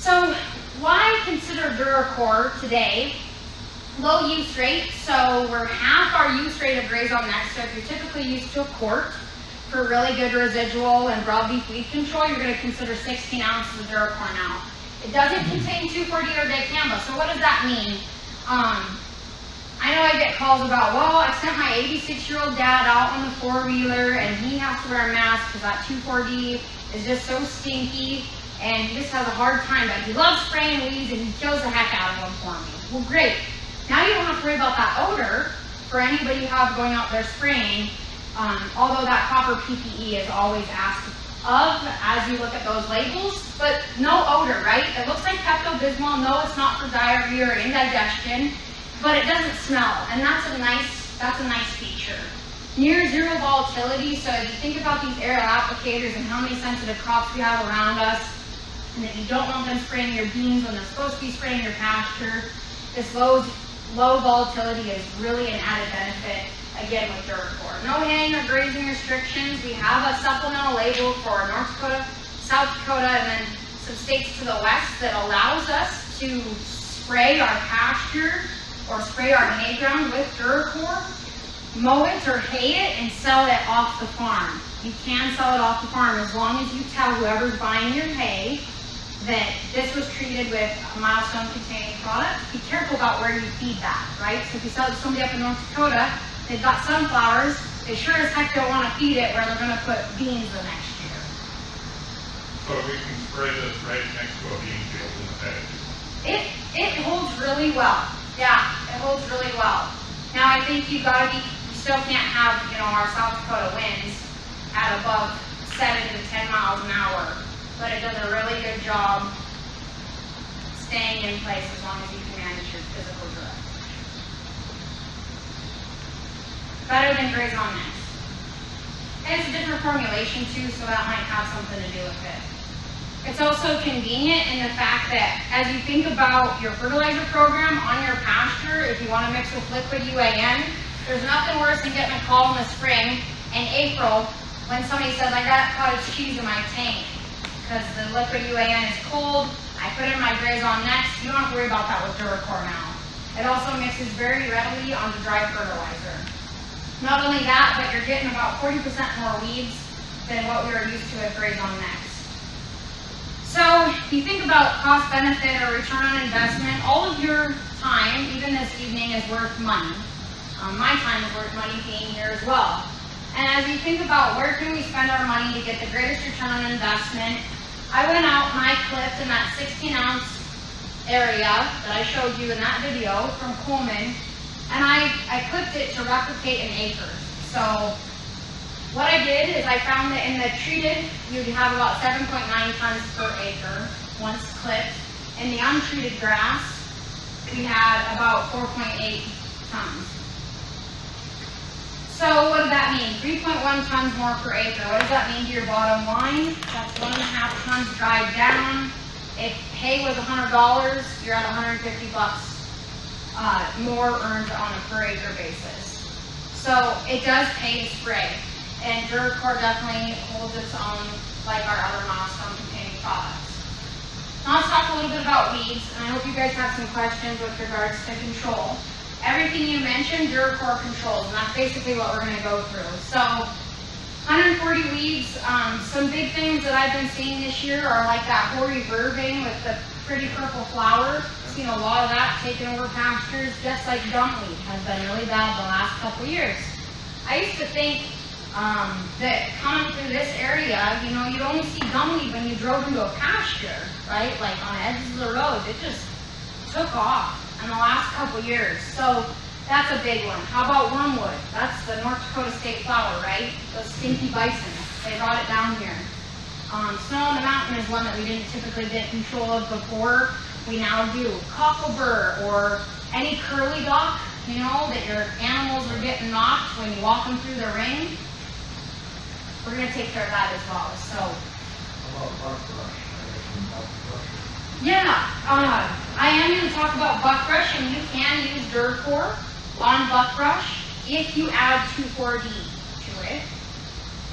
So why consider DuraCor today? Low use rate, so we're half our use rate of Graze on Next. So if you're typically used to a quart for really good residual and broadleaf weed control, you're going to consider 16 ounces of DuraCor now. It doesn't contain 2,4-D or dicamba, so what does that mean? I know I get calls about, well, I sent my 86-year-old dad out on the four-wheeler and he has to wear a mask because that 2,4-D is just so stinky and he just has a hard time, but he loves spraying weeds and he kills the heck out of them for me. Well, great. Now you don't have to worry about that odor for anybody you have going out there spraying, although that copper PPE is always asked of as you look at those labels, but no odor, right? It looks like Pepto-Bismol. No, it's not for diarrhea or indigestion, but it doesn't smell, and that's a nice feature. Near zero volatility, so if you think about these aerial applicators and how many sensitive crops we have around us, and that you don't want them spraying your beans when they're supposed to be spraying your pasture, this low volatility is really an added benefit, again, with DuraCor. No haying or grazing restrictions. We have a supplemental label for North Dakota, South Dakota, and then some states to the west that allows us to spray our pasture or spray our hay ground with DuraCor, mow it or hay it, and sell it off the farm. You can sell it off the farm as long as you tell whoever's buying your hay that this was treated with a milestone containing product. Be careful about where you feed that, right? So if you sell it to somebody up in North Dakota, they've got sunflowers, they sure as heck don't want to feed it where they're going to put beans the next year. So we can spray this right next to a bean field in the paddock? It holds really well. Yeah, it holds really well. Now I think you still can't have, our South Dakota winds at above 7 to 10 miles an hour, but it does a really good job staying in place as long as you can manage your physical drift. Better than Graze on Next. And it's a different formulation too, so that might have something to do with it. It's also convenient in the fact that as you think about your fertilizer program on your pasture, if you want to mix with liquid UAN, there's nothing worse than getting a call in the spring in April when somebody says, I got cottage cheese in my tank because the liquid UAN is cold, I put in my Graze on Next. You don't have to worry about that with DuraCor now. It also mixes very readily onto dry fertilizer. Not only that, but you're getting about 40% more weeds than what we were used to with Graze on Next. So if you think about cost benefit or return on investment, all of your time, even this evening, is worth money. My time is worth money being here as well. And as you think about where can we spend our money to get the greatest return on investment, I went out and I clipped in that 16-ounce area that I showed you in that video from Coleman, and I clipped it to replicate an acre. So what I did is I found that in the treated, you'd have about 7.9 tons per acre once clipped. In the untreated grass, we had about 4.8 tons. So what did that mean? 3.1 tons more per acre. What does that mean to your bottom line? That's 1.5 tons dried down. If hay was $100, you're at $150 more earned on a per acre basis. So it does pay to spray. And DuraCor definitely holds its own like our other milestone containing products. Now let's talk a little bit about weeds, and I hope you guys have some questions with regards to control. Everything you mentioned, DuraCor controls, and that's basically what we're going to go through. So 140 weeds, some big things that I've been seeing this year are like that hoary vervain with the pretty purple flower. I've seen a lot of that taking over pastures, just like dumpweed has been really bad the last couple years. I used to think that coming through this area, you'd only see dumpweed when you drove into a pasture, right? Like on the edges of the roads. It just took off in the last couple years. So that's a big one. How about wormwood? That's the North Dakota state flower, right? Those stinky bison. They brought it down here. Snow on the mountain is one that we didn't typically get control of before. We now do. Cockleburr or any curly dock, that your animals are getting knocked when you walk them through the ring. We're going to take care of that as well. So. How about buckbrush? Yeah, I am going to talk about buckbrush, and you can use DuraCor on buckbrush if you add 2,4-D to it.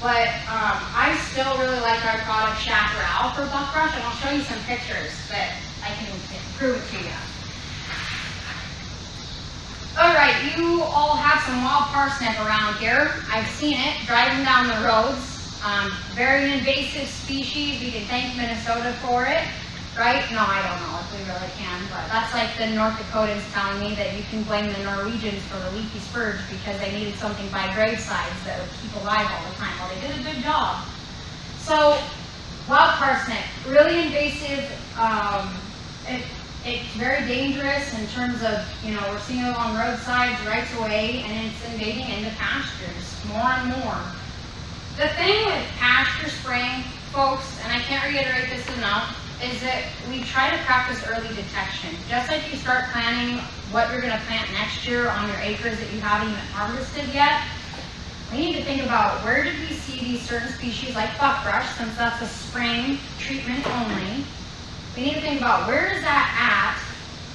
But I still really like our product Chaparral for buckbrush, and I'll show you some pictures that I can prove it to you. Alright, you all have some wild parsnip around here. I've seen it driving down the roads. Very invasive species. We can thank Minnesota for it, right? No, I don't know if we really can, but that's like the North Dakotans telling me that you can blame the Norwegians for the leafy spurge because they needed something by gravesides that would keep alive all the time. Well, they did a good job. So, wild parsnip, really invasive. It's very dangerous in terms of, we're seeing it along roadsides, rights of way, and it's invading into pastures more and more. The thing with pasture spraying, folks, and I can't reiterate this enough, is that we try to practice early detection. Just like you start planning what you're going to plant next year on your acres that you haven't even harvested yet, we need to think about where did we see these certain species like buckbrush, since that's a spring treatment only. We need to think about where is that at,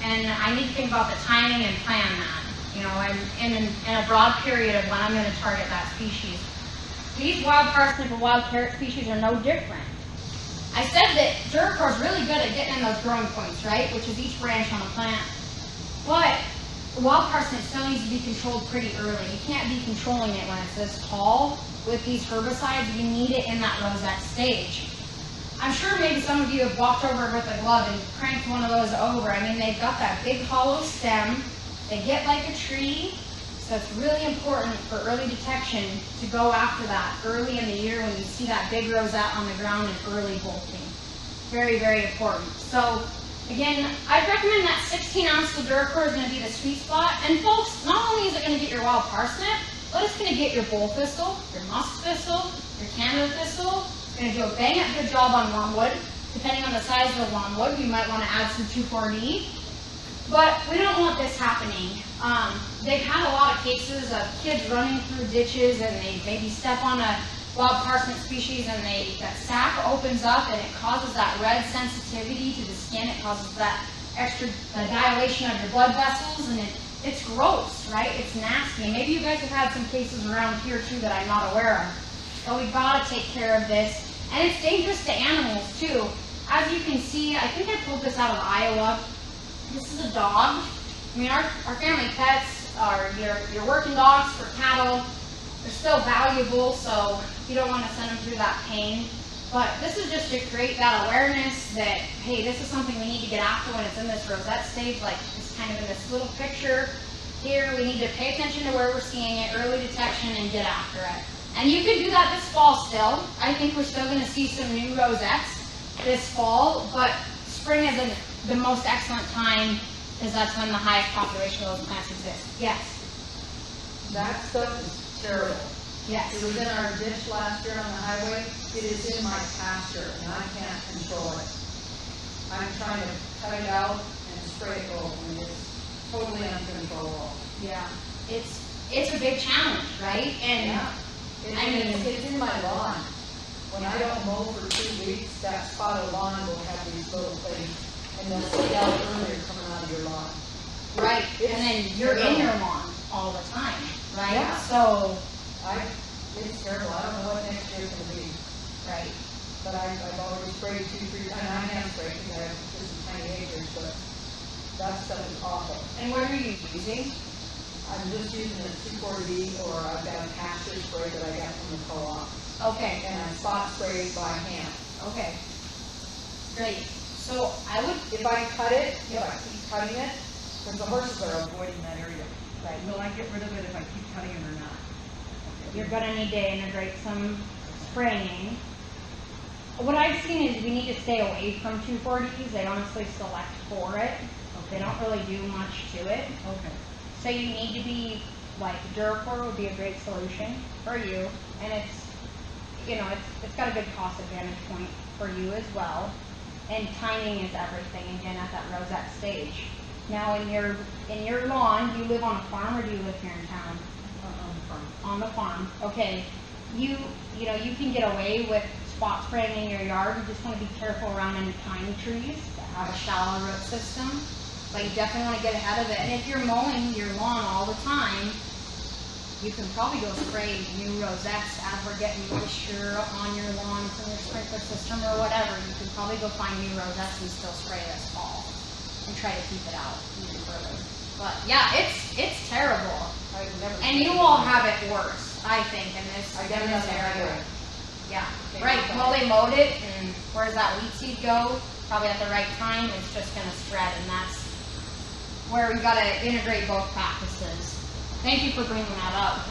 and I need to think about the timing and plan that, in a broad period of when I'm going to target that species. These wild parsnip and wild carrot species are no different. I said that DuraCor is really good at getting in those growing points, right, which is each branch on a plant. But wild parsnip still needs to be controlled pretty early. You can't be controlling it when it's this tall. With these herbicides, you need it in that rosette stage. I'm sure maybe some of you have walked over with a glove and cranked one of those over. I mean, they've got that big hollow stem. They get like a tree. So it's really important for early detection to go after that early in the year when you see that big rosette on the ground and early bolting. Very, very important. So again, I'd recommend that 16 ounces of DuraCor is going to be the sweet spot. And folks, not only is it going to get your wild parsnip, but it's going to get your bull thistle, your musk thistle, your Canada thistle. It's going to do a bang-up good job on wormwood. Depending on the size of the wormwood, you might want to add some 2,4-D. But we don't want this happening. They've had a lot of cases of kids running through ditches and they maybe step on a wild parsnip species and that sap opens up and it causes that red sensitivity to the skin. It causes that extra dilation of your blood vessels, and it's gross, right? It's nasty. And maybe you guys have had some cases around here too that I'm not aware of. But we've got to take care of this. And it's dangerous to animals too. As you can see, I think I pulled this out of Iowa. This is a dog. I mean, our family pets are your working dogs for cattle. They're still valuable, so you don't want to send them through that pain. But this is just to create that awareness that, hey, this is something we need to get after when it's in this rosette stage, like it's kind of in this little picture here. We need to pay attention to where we're seeing it, early detection, and get after it. And you can do that this fall still. I think we're still going to see some new rosettes this fall, but spring is the most excellent time because that's when the highest population of those plants exist. Yes? That stuff is terrible. Yes. It was in our ditch last year on the highway. It is in my pasture, and I can't control it. I'm trying to cut it out and spray it over, and it's totally uncontrollable. Yeah. It's a big challenge, right? And yeah. It's in my lawn. When I don't mow for 2 weeks, that spot of lawn will have these little things, and they'll stay out earlier coming out of your lawn. Right. And then you're in your lawn all the time, right? Yeah. So it's terrible. I don't know what next year's going to be. right. But I've already sprayed 2-3 times. I have sprayed because I have just tiny acres, but that stuff is awful. And what are you using? I'm just using a 2,4-D, or I've got a pasture spray that I got from the co-op. Okay. And I spot sprayed by hand. Okay. Great. So I would, If I cut it, if I keep cutting it, because the horses are avoiding that area. right, Will I get rid of it if I keep cutting it or not? you're gonna need to integrate some spraying. What I've seen is we need to stay away from 2,4-Ds. They honestly select for it. They don't really do much to it. Okay. So you need to be, like, DuraCor would be a great solution for you. And it's got a good cost advantage point for you as well. And timing is everything, again, at that rosette stage. Now, in your lawn, do you live on a farm or do you live here in town? On the farm. Okay. You can get away with spot spraying in your yard. You just want to be careful around any pine trees that have a shallow root system. But you definitely want to get ahead of it. And if you're mowing your lawn all the time, you can probably go spray new rosettes as we're getting moisture on your lawn from your sprinkler system or whatever. You can probably go find new rosettes and still spray this fall and try to keep it out even further. But yeah, it's terrible. I've never And seen you it. all have it worse, I think, in this I got it on the area. highway. Yeah, Okay, right. okay. Well, they mowed it, and where does that wheat seed go? Probably at the right time. It's just gonna spread, and that's where we gotta integrate both practices. Thank you for bringing that up.